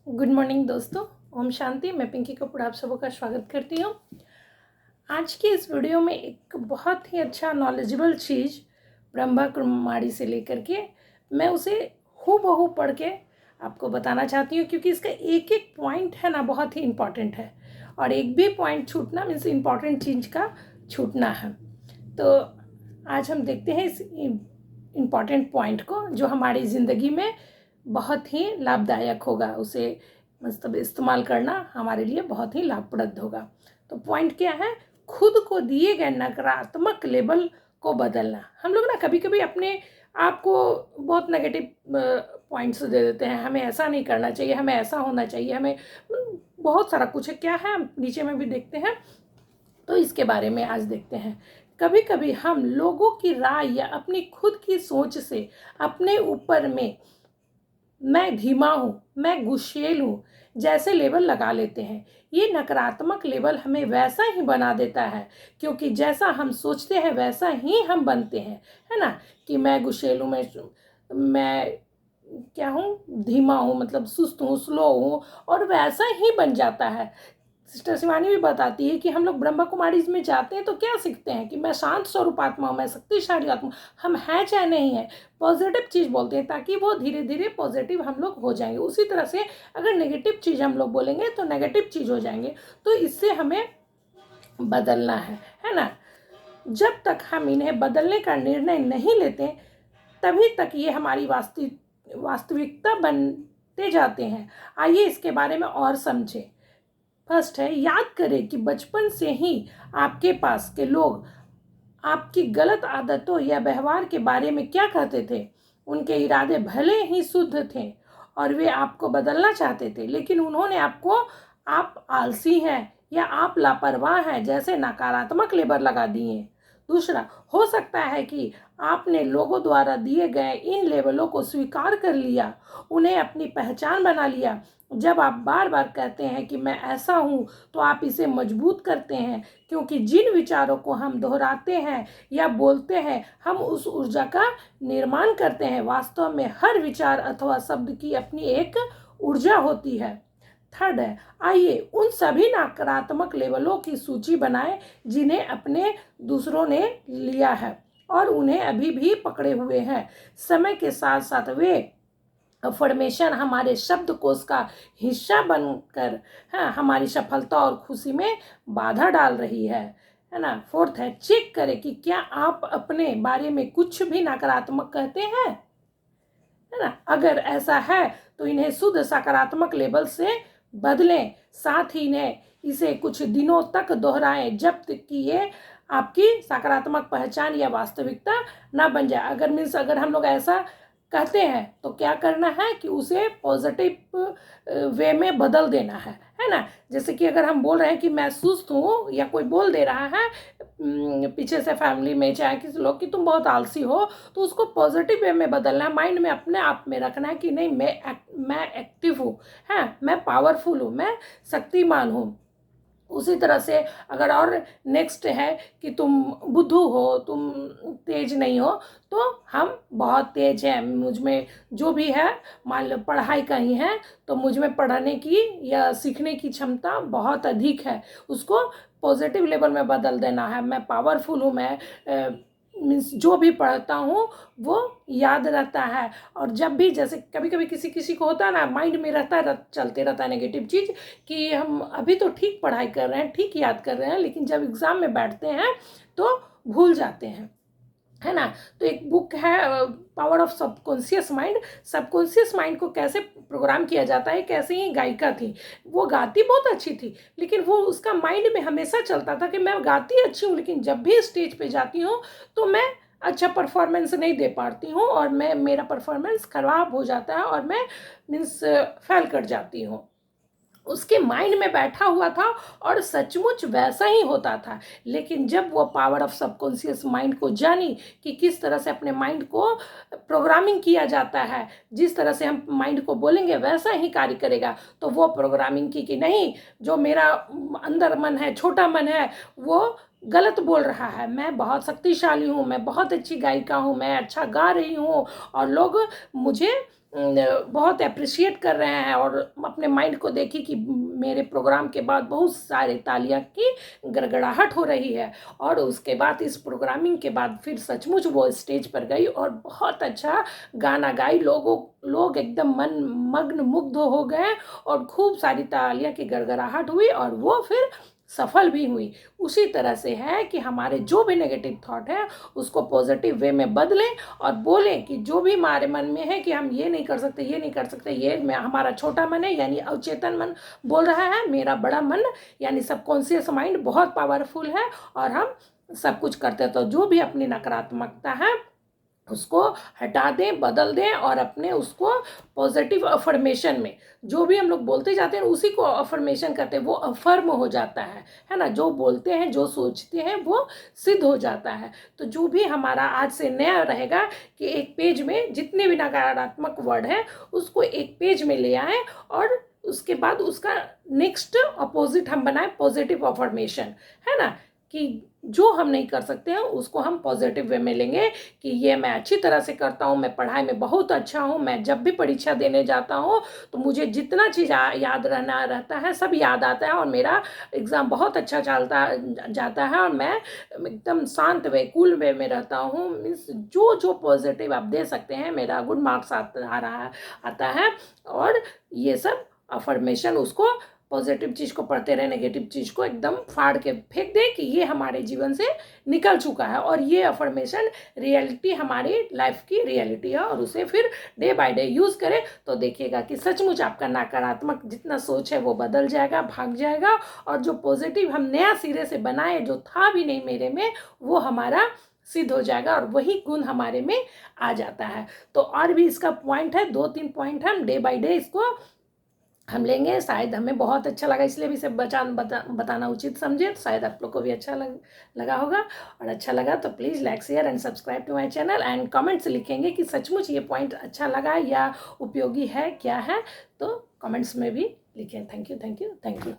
Good morning दोस्तों। ओम शांति। मैं पिंकी कपूर आप सबों का स्वागत करती हूँ। आज की इस वीडियो में एक बहुत ही अच्छा नॉलेजेबल चीज़ ब्रह्मा कुमारी से लेकर के मैं उसे हूबहू पढ़ के आपको बताना चाहती हूँ, क्योंकि इसका एक एक पॉइंट है ना बहुत ही इम्पॉर्टेंट है, और एक भी पॉइंट छूटना मीन्स इम्पॉर्टेंट चीज़ का छूटना है। तो आज हम देखते हैं इस इम्पॉर्टेंट पॉइंट को जो हमारी ज़िंदगी में बहुत ही लाभदायक होगा। उसे मतलब इस्तेमाल करना हमारे लिए बहुत ही लाभप्रद होगा। तो पॉइंट क्या है? खुद को दिए गए नकारात्मक लेबल को बदलना। हम लोग ना कभी कभी अपने आप को बहुत नेगेटिव पॉइंट्स दे देते हैं। हमें ऐसा नहीं करना चाहिए, हमें ऐसा होना चाहिए, हमें बहुत सारा कुछ है। क्या है हम नीचे में भी देखते हैं, तो इसके बारे में आज देखते हैं। कभी कभी हम लोगों की राय या अपनी खुद की सोच से अपने ऊपर में मैं धीमा हूँ, मैं गुस्सैल हूँ जैसे लेबल लगा लेते हैं। ये नकारात्मक लेबल हमें वैसा ही बना देता है, क्योंकि जैसा हम सोचते हैं वैसा ही हम बनते हैं, है ना। कि मैं गुस्सैल हूँ, मैं क्या हूँ, धीमा हूँ, मतलब सुस्त हूँ, स्लो हूँ, और वैसा ही बन जाता है। सिस्टर शिवानी भी बताती है कि हम लोग ब्रह्मा कुमारीज में जाते हैं तो क्या सीखते हैं कि मैं शांत स्वरूप आत्मा हूँ, मैं शक्तिशाली आत्मा। हम हैं चाहे नहीं है, पॉजिटिव चीज़ बोलते हैं ताकि वो धीरे धीरे पॉजिटिव हम लोग हो जाएंगे। उसी तरह से अगर नेगेटिव चीज़ हम लोग बोलेंगे तो नेगेटिव चीज़ हो जाएंगे। तो इससे हमें बदलना है ना। जब तक हम इन्हें बदलने का निर्णय नहीं लेते तभी तक ये हमारी वास्तविकता बनते जाते हैं। आइए इसके बारे में और समझें। फर्स्ट है, याद करें कि बचपन से ही आपके पास के लोग आपकी गलत आदतों या व्यवहार के बारे में क्या कहते थे। उनके इरादे भले ही शुद्ध थे और वे आपको बदलना चाहते थे, लेकिन उन्होंने आपको आप आलसी हैं या आप लापरवाह हैं जैसे नकारात्मक लेबल लगा दिए। दूसरा, हो सकता है कि आपने लोगों द्वारा दिए गए इन लेबलों को स्वीकार कर लिया, उन्हें अपनी पहचान बना लिया। जब आप बार बार कहते हैं कि मैं ऐसा हूँ, तो आप इसे मजबूत करते हैं, क्योंकि जिन विचारों को हम दोहराते हैं या बोलते हैं हम उस ऊर्जा का निर्माण करते हैं। वास्तव में हर विचार अथवा शब्द की अपनी एक ऊर्जा होती है। थर्ड है, आइए उन सभी नकारात्मक लेबलों की सूची बनाएं जिन्हें अपने दूसरों ने लिया है और उन्हें अभी भी पकड़े हुए हैं। समय के साथ साथ वे अफर्मेशन हमारे शब्दकोश का हिस्सा बनकर हमारी सफलता और खुशी में बाधा डाल रही है ना। फोर्थ है, चेक करें कि क्या आप अपने बारे में कुछ भी नकारात्मक कहते हैं, है ना। अगर ऐसा है तो इन्हें शुद्ध सकारात्मक लेबल से बदलें। साथ ही इन्हें इसे कुछ दिनों तक दोहराएं जब तक कि ये आपकी सकारात्मक पहचान या वास्तविकता ना बन जाए। अगर हम लोग ऐसा कहते हैं तो क्या करना है कि उसे पॉजिटिव वे में बदल देना है ना। जैसे कि अगर हम बोल रहे हैं कि मैं सुस्त हूँ, या कोई बोल दे रहा है पीछे से फैमिली में चाहे किसी लोग कि तुम बहुत आलसी हो, तो उसको पॉजिटिव वे में बदलना है। माइंड में अपने आप में रखना है कि नहीं, मैं एक्टिव हूँ, मैं पावरफुल हूँ, मैं शक्तिमान हूँ। उसी तरह से अगर और नेक्स्ट है कि तुम बुद्धू हो, तुम तेज नहीं हो, तो हम बहुत तेज हैं, मुझ में जो भी है, मान लो पढ़ाई का ही है तो मुझ में पढ़ने की या सीखने की क्षमता बहुत अधिक है, उसको पॉजिटिव लेवल में बदल देना है। मैं पावरफुल हूँ, मैं मीन्स जो भी पढ़ता हूँ वो याद रहता है। और जब भी जैसे कभी कभी किसी किसी को होता है ना, माइंड में चलते रहता है नेगेटिव चीज़ कि हम अभी तो ठीक पढ़ाई कर रहे हैं, ठीक याद कर रहे हैं, लेकिन जब एग्ज़ाम में बैठते हैं तो भूल जाते हैं, है ना। तो एक बुक है power of subconscious mind. Subconscious mind को कैसे प्रोग्राम किया जाता है, कैसे ही गायिका थी, वो गाती बहुत अच्छी थी, लेकिन वो उसका माइंड में हमेशा चलता था कि मैं गाती अच्छी हूँ, लेकिन जब भी स्टेज पे जाती हूँ तो मैं अच्छा परफॉर्मेंस नहीं दे पाती हूँ, और मेरा परफॉर्मेंस खराब हो जाता है और मैं मीन्स फेल कर जाती हूँ। उसके माइंड में बैठा हुआ था और सचमुच वैसा ही होता था। लेकिन जब वो पावर ऑफ सबकॉन्शियस माइंड को जानी कि किस तरह से अपने माइंड को प्रोग्रामिंग किया जाता है, जिस तरह से हम माइंड को बोलेंगे वैसा ही कार्य करेगा, तो वो प्रोग्रामिंग की कि नहीं, जो मेरा अंदर मन है, छोटा मन है, वो गलत बोल रहा है, मैं बहुत शक्तिशाली हूँ, मैं बहुत अच्छी गायिका हूँ, मैं अच्छा गा रही हूँ और लोग मुझे बहुत अप्रिशिएट कर रहे हैं, और अपने माइंड को देखी कि मेरे प्रोग्राम के बाद बहुत सारे तालियां की गड़गड़ाहट हो रही है। और उसके बाद इस प्रोग्रामिंग के बाद फिर सचमुच वो स्टेज पर गई और बहुत अच्छा गाना गाई, लोग एकदम मन मग्न मुग्ध हो गए और खूब सारी तालियां की गड़गड़ाहट हुई और वो फिर सफल भी हुई। उसी तरह से है कि हमारे जो भी नेगेटिव थॉट है उसको पॉजिटिव वे में बदलें और बोलें कि जो भी हमारे मन में है कि हम ये नहीं कर सकते, ये नहीं कर सकते, ये हमारा छोटा मन है यानी अवचेतन मन बोल रहा है, मेरा बड़ा मन यानी सबकॉन्शियस माइंड बहुत पावरफुल है और हम सब कुछ करते हैं। तो जो भी अपनी नकारात्मकता है उसको हटा दें, बदल दें और अपने उसको पॉजिटिव अफर्मेशन में जो भी हम लोग बोलते जाते हैं उसी को अफर्मेशन करते हैं, वो अफर्म हो जाता है ना। जो बोलते हैं, जो सोचते हैं वो सिद्ध हो जाता है। तो जो भी हमारा आज से नया रहेगा कि एक पेज में जितने भी नकारात्मक वर्ड है उसको एक पेज में ले आए और उसके बाद उसका नेक्स्ट अपोजिट हम बनाए पॉजिटिव अफर्मेशन, है ना। कि जो हम नहीं कर सकते हैं उसको हम पॉजिटिव वे में लेंगे कि ये मैं अच्छी तरह से करता हूँ, मैं पढ़ाई में बहुत अच्छा हूँ, मैं जब भी परीक्षा देने जाता हूँ तो मुझे जितना चीज़ याद रहता है सब याद आता है और मेरा एग्ज़ाम बहुत अच्छा चलता जाता है और मैं एकदम शांत वे कूल वे में रहता हूँ। मीन्स जो जो पॉजिटिव आप दे सकते हैं, मेरा गुड मार्क्स आता है और ये सब अफर्मेशन उसको पॉजिटिव चीज़ को पढ़ते रहे, नेगेटिव चीज़ को एकदम फाड़ के फेंक दे कि ये हमारे जीवन से निकल चुका है और ये अफर्मेशन रियलिटी हमारी लाइफ की रियलिटी है और उसे फिर डे बाय डे यूज़ करें तो देखिएगा कि सचमुच आपका नकारात्मक जितना सोच है वो बदल जाएगा, भाग जाएगा और जो पॉजिटिव हम नया सिरे से बनाए जो था भी नहीं मेरे में वो हमारा सिद्ध हो जाएगा और वही गुण हमारे में आ जाता है। तो और भी इसका पॉइंट है, 2-3 पॉइंट हम डे बाय डे इसको हम लेंगे। शायद हमें बहुत अच्छा लगा इसलिए भी सब बताना उचित समझे, तो शायद आप लोग को भी अच्छा लगा होगा और अच्छा लगा तो please like share and subscribe to my channel and comments लिखेंगे कि सचमुच ये पॉइंट अच्छा लगा या उपयोगी है क्या है, तो कमेंट्स में भी लिखें। Thank you.